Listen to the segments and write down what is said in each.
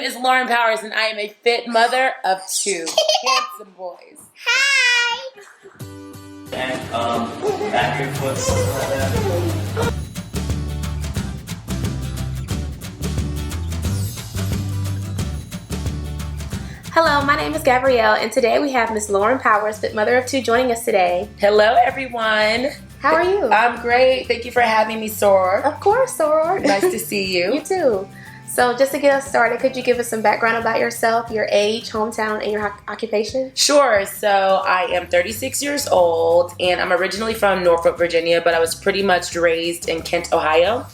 is Lauren Powers, and I am a fit mother of 2 handsome boys. Hi! And back your foot, something like that. Hello, my name is Gabrielle, and today we have Miss Lauren Powers, fit mother of 2, joining us today. Hello, everyone. How are you? I'm great. Thank you for having me, Soror. Of course, Soror. Nice to see you. You too. So just to get us started, could you give us some background about yourself, your age, hometown, and your occupation? Sure. So I am 36 years old, and I'm originally from Norfolk, Virginia, but I was pretty much raised in Kent, Ohio.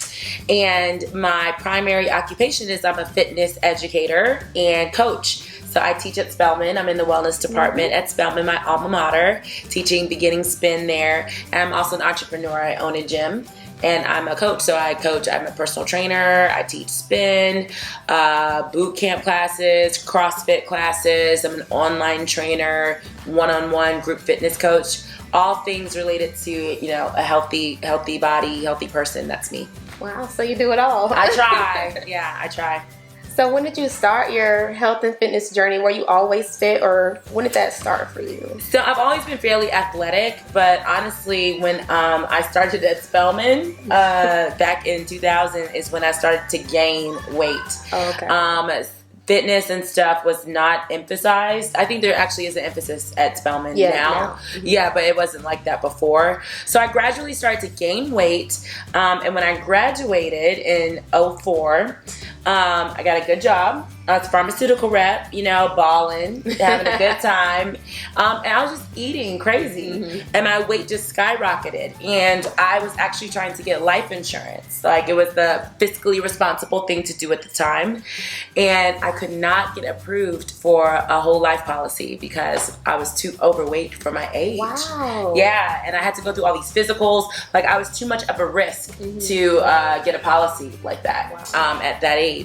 And my primary occupation is I'm a fitness educator and coach. So I teach at Spelman. I'm in the wellness department at Spelman, my alma mater, teaching beginning spin there. And I'm also an entrepreneur. I own a gym. And I'm a coach, so I coach, I'm a personal trainer, I teach spin, boot camp classes, CrossFit classes, I'm an online trainer, one-on-one group fitness coach, all things related to, you know, a healthy body, healthy person. That's me. Wow, so you do it all. I try, yeah, I try. So when did you start your health and fitness journey? Were you always fit, or when did that start for you? So I've always been fairly athletic, but honestly, when I started at Spelman back in 2000 is when I started to gain weight. Oh, okay. Fitness and stuff was not emphasized. I think there actually is an emphasis at Spelman now. Yeah, but it wasn't like that before. So I gradually started to gain weight, and when I graduated in 2004, I got a good job. I was a pharmaceutical rep, you know, balling, having a good time. And I was just eating crazy. And my weight just skyrocketed. And I was actually trying to get life insurance. Like, it was the fiscally responsible thing to do at the time. And I could not get approved for a whole life policy because I was too overweight for my age. Wow. Yeah, and I had to go through all these physicals. Like, I was too much of a risk to get a policy like that at that age.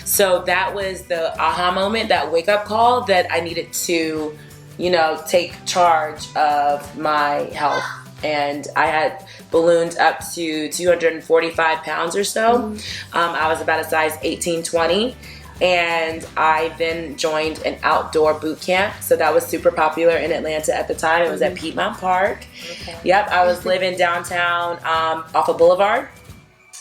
So that was the aha moment, that wake-up call that I needed to, you know, take charge of my health. And I had ballooned up to 245 pounds or so. I was about a size 18, 20. And I then joined an outdoor boot camp. So that was super popular in Atlanta at the time. It was at Piedmont Park. Okay. Yep, I was living downtown off of Boulevard.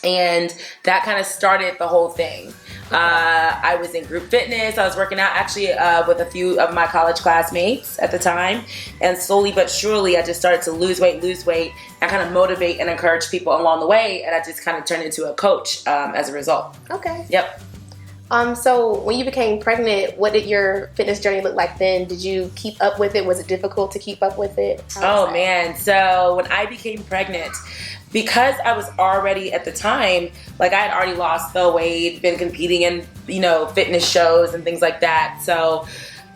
And that kind of started the whole thing. I was in group fitness. I was working out actually with a few of my college classmates at the time. And slowly but surely, I just started to lose weight, and kind of motivate and encourage people along the way. And I just kind of turned into a coach as a result. Okay. Yep. So when you became pregnant, what did your fitness journey look like then? Did you keep up with it? Was it difficult to keep up with it? Oh man, so when I became pregnant, because I was already at the time, like I had already lost the weight, been competing in, you know, fitness shows and things like that. So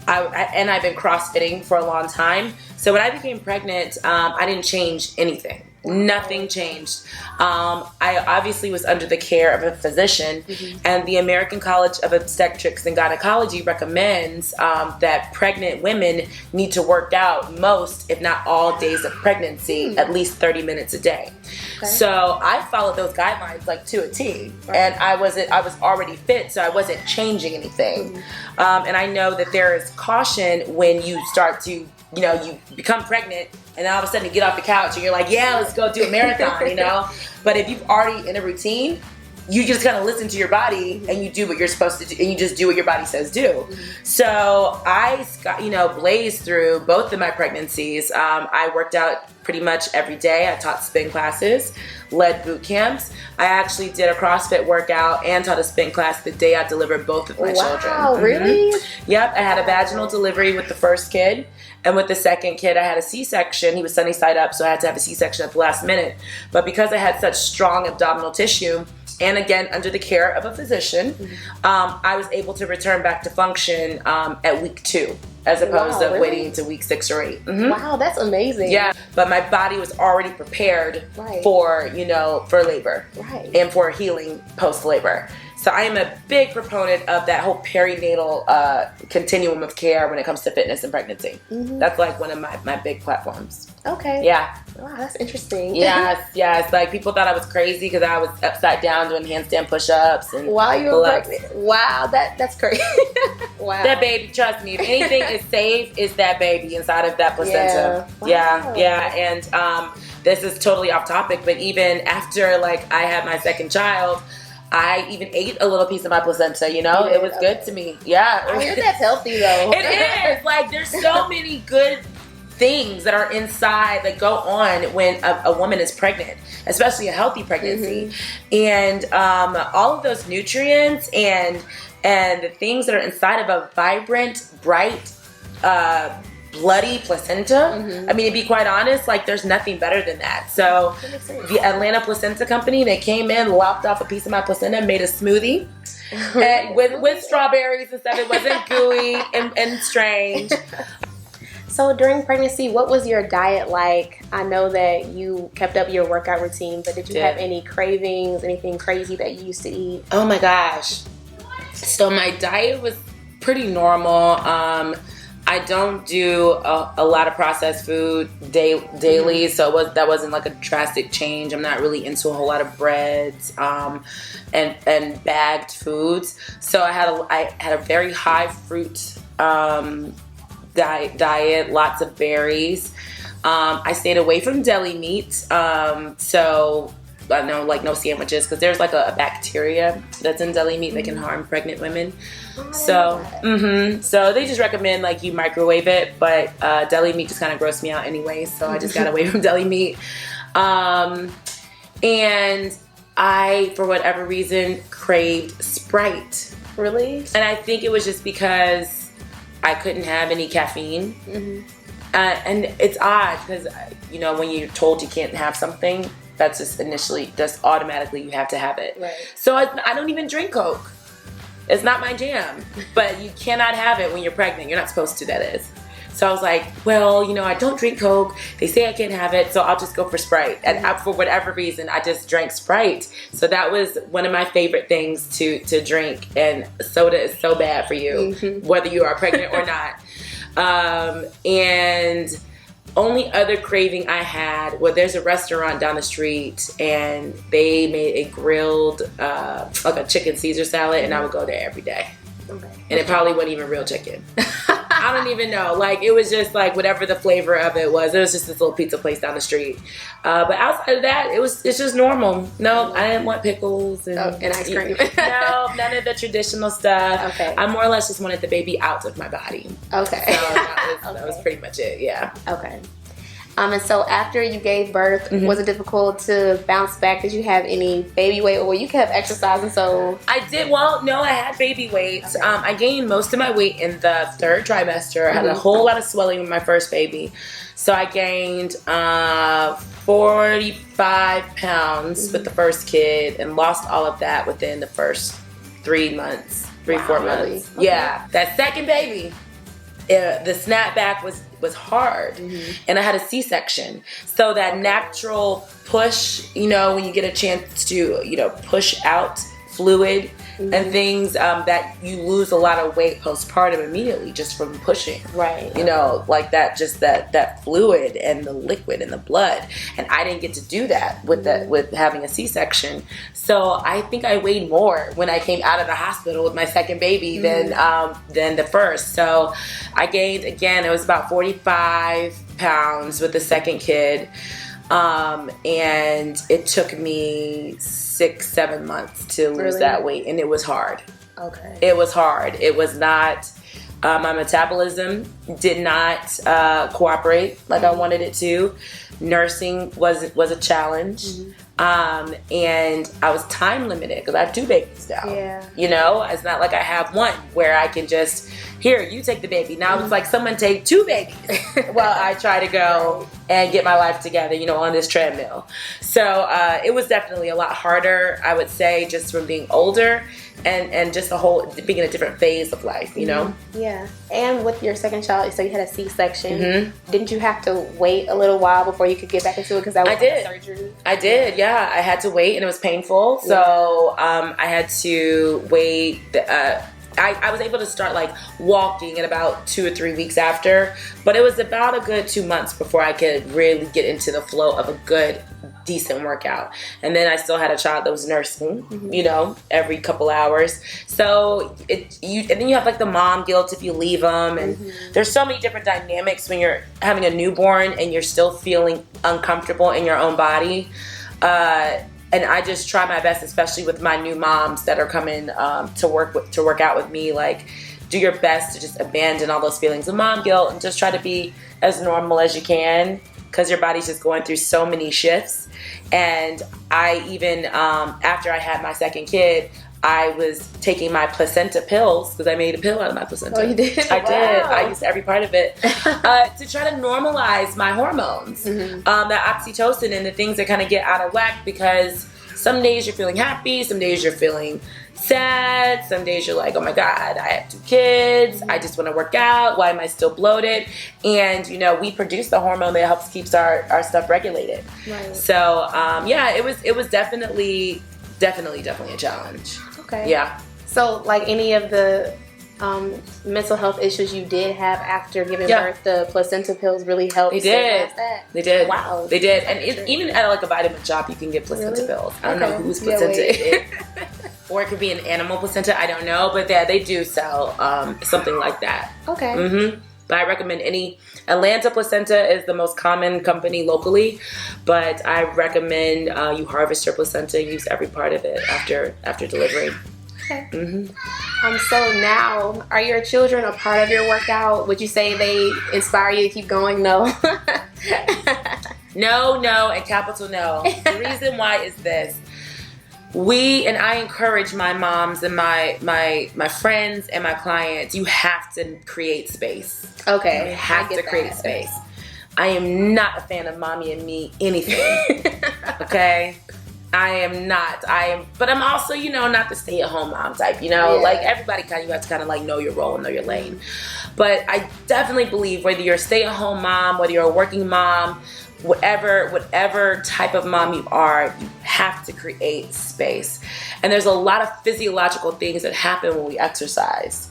I've been CrossFitting for a long time. So when I became pregnant, I didn't change anything. Nothing changed. I obviously was under the care of a physician, and the American College of Obstetrics and Gynecology recommends that pregnant women need to work out most, if not all, days of pregnancy, at least 30 minutes a day. Okay. So I followed those guidelines like to a T, and I was already fit, so I wasn't changing anything. And I know that there is caution when you start to, you know, you become pregnant and then all of a sudden you get off the couch and you're like, yeah, let's go do a marathon, you know? But if you've already in a routine, you just kind of listen to your body and you do what you're supposed to do, and you just do what your body says do. So I, you know, blazed through both of my pregnancies. I worked out pretty much every day. I taught spin classes, led boot camps. I actually did a CrossFit workout and taught a spin class the day I delivered both of my children. Wow, really? Yep, I had a vaginal delivery with the first kid. And with the second kid, I had a C-section. He was sunny side up, so I had to have a C-section at the last minute. But because I had such strong abdominal tissue, and again, under the care of a physician, I was able to return back to function at week 2, as opposed to waiting to week 6 or 8. Wow, that's amazing. Yeah, but my body was already prepared for, you know, for labor and for healing post-labor. So I am a big proponent of that whole perinatal continuum of care when it comes to fitness and pregnancy. That's like one of my big platforms. Okay. Yeah. Wow, that's interesting. Yes. Like people thought I was crazy because I was upside down doing handstand push-ups and while you were pregnant. Wow, that's crazy. Wow. That baby, trust me, if anything is safe, it's that baby inside of that placenta. Yeah. Yeah. And this is totally off topic, but even after like I had my second child, I even ate a little piece of my placenta, you know? It was good to me. Yeah. I hear that's healthy though. It is. Like there's so many good things that are inside that go on when a woman is pregnant, especially a healthy pregnancy. And all of those nutrients and the things that are inside of a vibrant, bright, bloody placenta. I mean, to be quite honest, like there's nothing better than that. So the Atlanta Placenta Company, they came in, lopped off a piece of my placenta, made a smoothie with strawberries and stuff. It wasn't gooey and strange. So during pregnancy, what was your diet like? I know that you kept up your workout routine, but did you have any cravings, anything crazy that you used to eat? Oh my gosh. So my diet was pretty normal. I don't do a lot of processed food daily, so that wasn't like a drastic change. I'm not really into a whole lot of breads and bagged foods. So I had a very high fruit diet, lots of berries. I stayed away from deli meat, so I know like no sandwiches because there's like a bacteria that's in deli meat that can harm pregnant women. So they just recommend like you microwave it, but deli meat just kind of grossed me out anyway, so I just got away from deli meat. And I, for whatever reason, craved Sprite. Really? And I think it was just because I couldn't have any caffeine. And it's odd because, you know, when you're told you can't have something, that's just automatically you have to have it. Right. So I don't even drink Coke. It's not my jam. But you cannot have it when you're pregnant. You're not supposed to, that is. So I was like, well, you know, I don't drink Coke. They say I can't have it, so I'll just go for Sprite. And for whatever reason, I just drank Sprite. So that was one of my favorite things to drink. And soda is so bad for you, whether you are pregnant or not. And only other craving I had, well, there's a restaurant down the street and they made a grilled, like a chicken Caesar salad, and I would go there every day. Okay. And it probably wasn't even real chicken. I don't even know. Like, it was just like whatever the flavor of it was. It was just this little pizza place down the street. But outside of that, it's just normal. No, I didn't want pickles and ice cream. No, none of the traditional stuff. Okay. I more or less just wanted the baby out of my body. Okay. So that was pretty much it. Yeah. Okay. And so after you gave birth, was it difficult to bounce back? Did you have any baby weight, or you kept exercising? So I did. Well, no, I had baby weight. Okay. I gained most of my weight in the third trimester. I had a whole lot of swelling with my first baby. So I gained 45 pounds with the first kid and lost all of that within the first 4 months. Really? Okay. Yeah. That second baby, the snapback was hard, and I had a C-section. So that natural push, you know, when you get a chance to, you know, push out fluid and things, that you lose a lot of weight postpartum immediately just from pushing. Right. You know, like that, just that fluid and the liquid in the blood. And I didn't get to do that with having a C-section. So I think I weighed more when I came out of the hospital with my second baby than the first. So I gained, again, it was about 45 pounds with the second kid. And it took me 6-7 months to lose that weight, and it was hard. Okay. It was hard. It was not, my metabolism did not cooperate like I wanted it to. Nursing was a challenge. And I was time limited because I have 2 babies now. Yeah. You know, it's not like I have one where I can just, here, you take the baby. Now it's like someone take 2 babies while I try to go and get my life together, on this treadmill. So it was definitely a lot harder, I would say, just from being older and just the whole being in a different phase of life, Yeah. And with your second child, so you had a C-section. Mm-hmm. Didn't you have to wait a little while before you could get back into it? Because that was surgery. I did, yeah. I had to wait, and it was painful. So I had to wait. I was able to start like walking in about 2 or 3 weeks after, but it was about a good 2 months before I could really get into the flow of a good, decent workout. And then I still had a child that was nursing, every couple hours. So and then you have like the mom guilt if you leave them, and there's so many different dynamics when you're having a newborn and you're still feeling uncomfortable in your own body. And I just try my best, especially with my new moms that are coming to work out with me. Like, do your best to just abandon all those feelings of mom guilt and just try to be as normal as you can, because your body's just going through so many shifts. And I even, after I had my second kid, I was taking my placenta pills, because I made a pill out of my placenta. Oh, you did? I did. I used every part of it to try to normalize my hormones, that oxytocin and the things that kind of get out of whack, because some days you're feeling happy, some days you're feeling sad, some days you're like, oh my God, I have 2 kids, I just want to work out, why am I still bloated? And we produce the hormone that helps keeps our stuff regulated. Right. So it was definitely a challenge. Okay. Yeah. So like any of the mental health issues you did have after giving birth, the placenta pills really helped. They did. They did. Wow. They did. And even at like a vitamin shop, you can get placenta pills. I don't know whose placenta it is. Or it could be an animal placenta. I don't know. But yeah, they do sell something like that. Okay. But I recommend Atlanta Placenta is the most common company locally, but I recommend you harvest your placenta, use every part of it after delivery. Okay. So now, are your children a part of your workout? Would you say they inspire you to keep going? No. No, and capital no. The reason why is this. I encourage my moms and my friends and my clients, you have to create space. Okay. You have to create space. I am not a fan of Mommie and Me anything. Okay? I am not. But I'm also, not the stay-at-home mom type, like everybody you have to kind of like know your role and know your lane. But I definitely believe whether you're a stay-at-home mom, whether you're a working mom, whatever type of mom you are, you have to create space. And there's a lot of physiological things that happen when we exercise.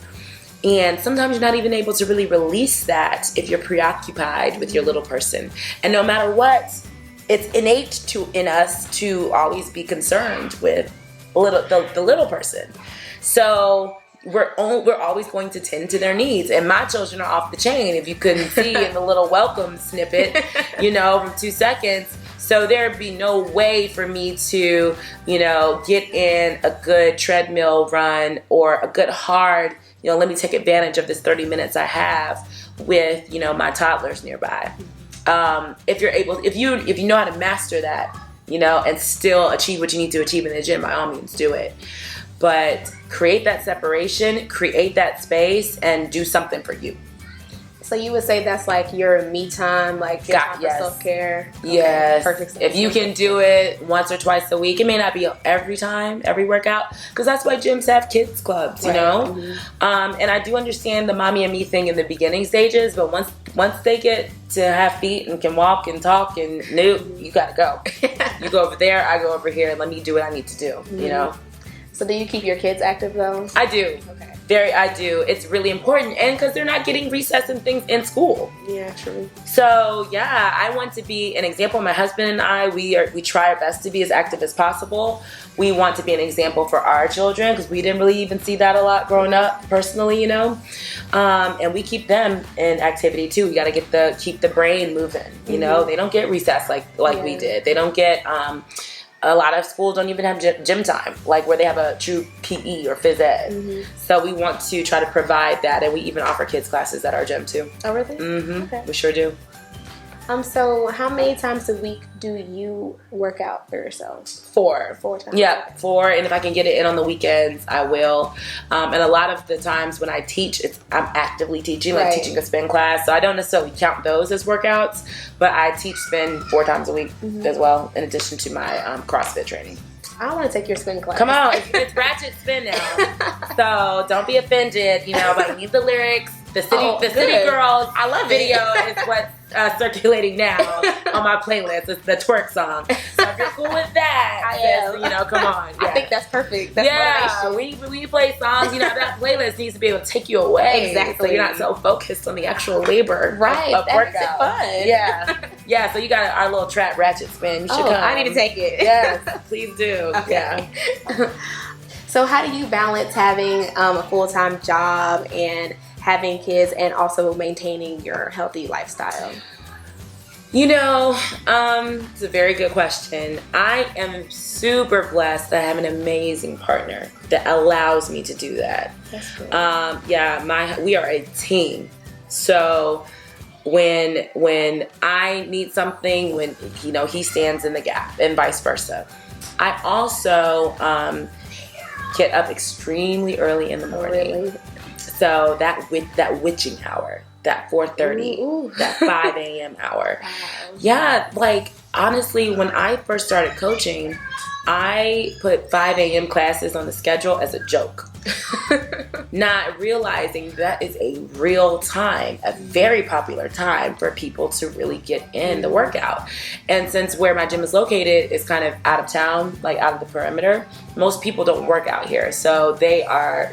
And sometimes you're not even able to really release that if you're preoccupied with your little person. And no matter what, it's innate in us to always be concerned with the little person. So we're always going to tend to their needs. And my children are off the chain, if you couldn't see in the little welcome snippet, from 2 seconds. So there'd be no way for me to, get in a good treadmill run or a good hard, let me take advantage of this 30 minutes I have with, my toddlers nearby. If you know how to master that, and still achieve what you need to achieve in the gym, by all means do it. But create that separation, create that space, and do something for you. So you would say that's like your me time, like your time for self-care? Okay. Yes. Perfect. If you can do it once or twice a week, it may not be every time, every workout, because that's why gyms have kids clubs, And I do understand the Mommie and Me thing in the beginning stages, but once they get to have feet and can walk and talk and you gotta go. You go over there, I go over here, and let me do what I need to do, So do you keep your kids active though? I do. Okay. I do. It's really important, and because they're not getting recess and things in school. Yeah, true. So yeah, I want to be an example. My husband and I, we try our best to be as active as possible. We want to be an example for our children, because we didn't really even see that a lot growing up personally, and we keep them in activity too. We got to keep the brain moving. They don't get recess like we did. They don't get. A lot of schools don't even have gym time, like where they have a true PE or phys ed. So we want to try to provide that, and we even offer kids classes at our gym too. Oh, really? Okay. We sure do. So how many times a week do you work out for yourself? 4. 4 times. Yeah, 4, and if I can get it in on the weekends, I will. And a lot of the times when I teach, I'm actively teaching, like teaching a spin class, so I don't necessarily count those as workouts, but I teach spin 4 times a week as well, in addition to my CrossFit training. I want to take your spin class. Come on, it's ratchet spin now, so don't be offended, but I need the lyrics. The City Girls I love video is what's circulating now on my playlist. It's the twerk song. So if you're cool with that, I am. come on. Yeah. I think that's perfect. That's motivation. we play songs. That playlist needs to be able to take you away. Exactly. So you're not so focused on the actual labor of that workout. makes it fun. Yeah. So you got our little trap ratchet spin. You should come. I need to take it. Yes, please do. Okay. Yeah. So how do you balance having a full-time job and having kids and also maintaining your healthy lifestyle? It's a very good question. I am super blessed that I have an amazing partner that allows me to do that. That's good. We are a team. So when I need something, when he stands in the gap, and vice versa. I also get up extremely early in the morning. Really? So that witching hour, that 4:30, that 5 a.m. hour. Wow. Yeah, honestly, when I first started coaching, I put 5 a.m. classes on the schedule as a joke. Not realizing that is a real time, a very popular time for people to really get in the workout. And since where my gym is located is kind of out of town, out of the perimeter, most people don't work out here. So they are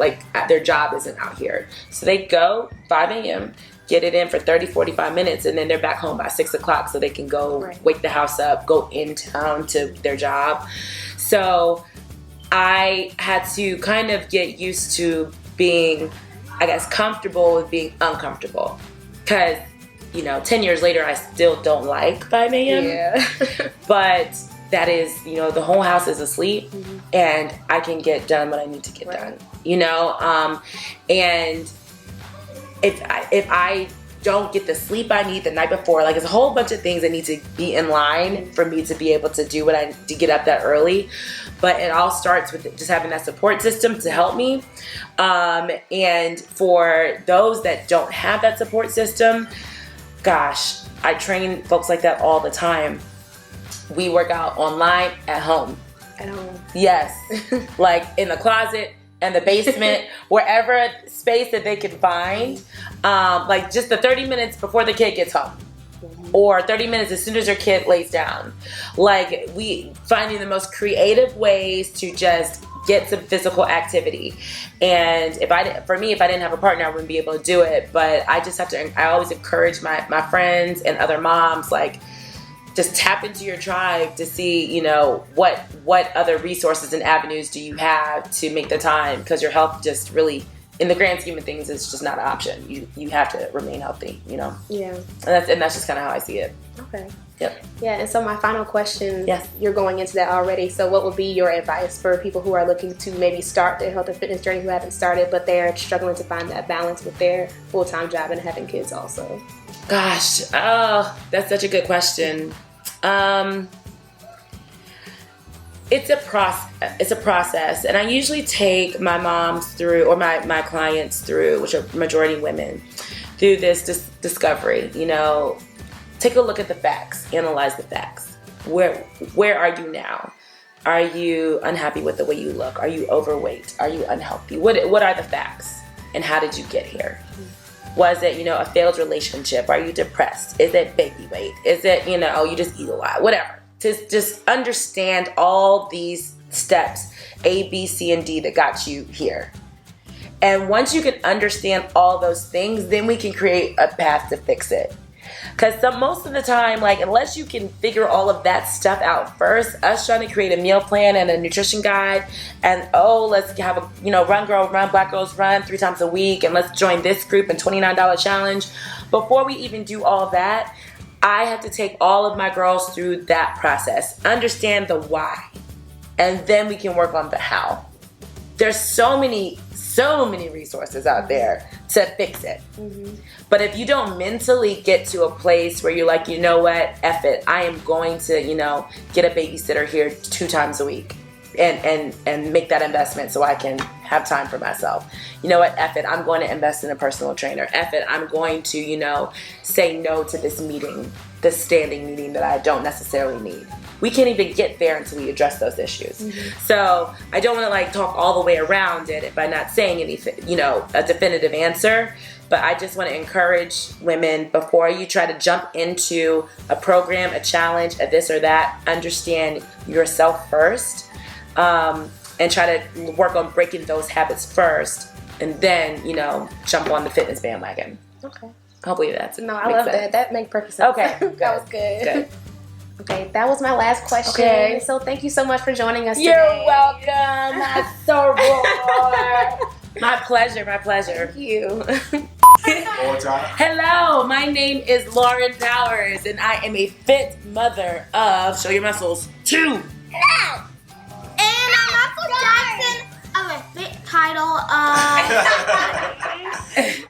their job isn't out here. So they go 5 a.m., get it in for 30, 45 minutes, and then they're back home by 6 o'clock so they can go wake the house up, go in town to their job. So I had to kind of get used to being, comfortable with being uncomfortable. Because, 10 years later, I still don't like 5 a.m. Yeah. But that is, the whole house is asleep, and I can get done what I need to get done. And if I don't get the sleep I need the night before, it's a whole bunch of things that need to be in line for me to be able to do to get up that early. But it all starts with just having that support system to help me. And for those that don't have that support system, gosh, I train folks like that all the time. We work out online, at home. At home. Yes. In the closet, and the basement, wherever space that they can find, just the 30 minutes before the kid gets home, or 30 minutes as soon as your kid lays down. We finding the most creative ways to just get some physical activity. And if I didn't have a partner, I wouldn't be able to do it. But I always encourage my friends and other moms, just tap into your tribe to see, what other resources and avenues do you have to make the time, because your health just really, in the grand scheme of things, is just not an option. You have to remain healthy, Yeah. And that's just kind of how I see it. Okay. Yep. Yeah, and so my final question, yes. You're going into that already, so what would be your advice for people who are looking to maybe start their health and fitness journey, who haven't started, but they're struggling to find that balance with their full-time job and having kids also? Gosh, that's such a good question. It's a process, and I usually take my moms through, or my clients through, which are majority women, through this discovery. Take a look at the facts, analyze the facts. Where are you now? Are you unhappy with the way you look? Are you overweight? Are you unhealthy? What are the facts, and how did you get here? Was it, a failed relationship? Are you depressed? Is it baby weight? Is it, you just eat a lot? Whatever. To just understand all these steps, A, B, C, and D, that got you here. And once you can understand all those things, then we can create a path to fix it. Because most of the time, unless you can figure all of that stuff out first, us trying to create a meal plan and a nutrition guide, and let's have a, run girl run, black girls run 3 times a week, and let's join this group and $29 challenge. Before we even do all that, I have to take all of my girls through that process, understand the why, and then we can work on the how. There's so many resources out there to fix it. But if you don't mentally get to a place where you're like, you know what, F it, I am going to, you know, get a babysitter here 2 times a week and make that investment so I can have time for myself. You know what, F it, I'm going to invest in a personal trainer. F it, I'm going to, you know, say no to this meeting, this standing meeting that I don't necessarily need. We can't even get there until we address those issues. So I don't want to like talk all the way around it by not saying anything, you know, a definitive answer. But I just want to encourage women, before you try to jump into a program, a challenge, a this or that, understand yourself first, and try to work on breaking those habits first, and then, you know, jump on the fitness bandwagon. Okay. Hopefully that's No, I love that. That makes perfect sense. Okay, That was good. Good. Okay, that was my last question. Okay. So thank you so much for joining us You're today. welcome. That's so roar. My pleasure. My pleasure. Thank you. Hello, my name is Lauren Powers, and I am a fit mother of Show Your Muscles 2. Hello! And I'm Russell Jackson of a fit title of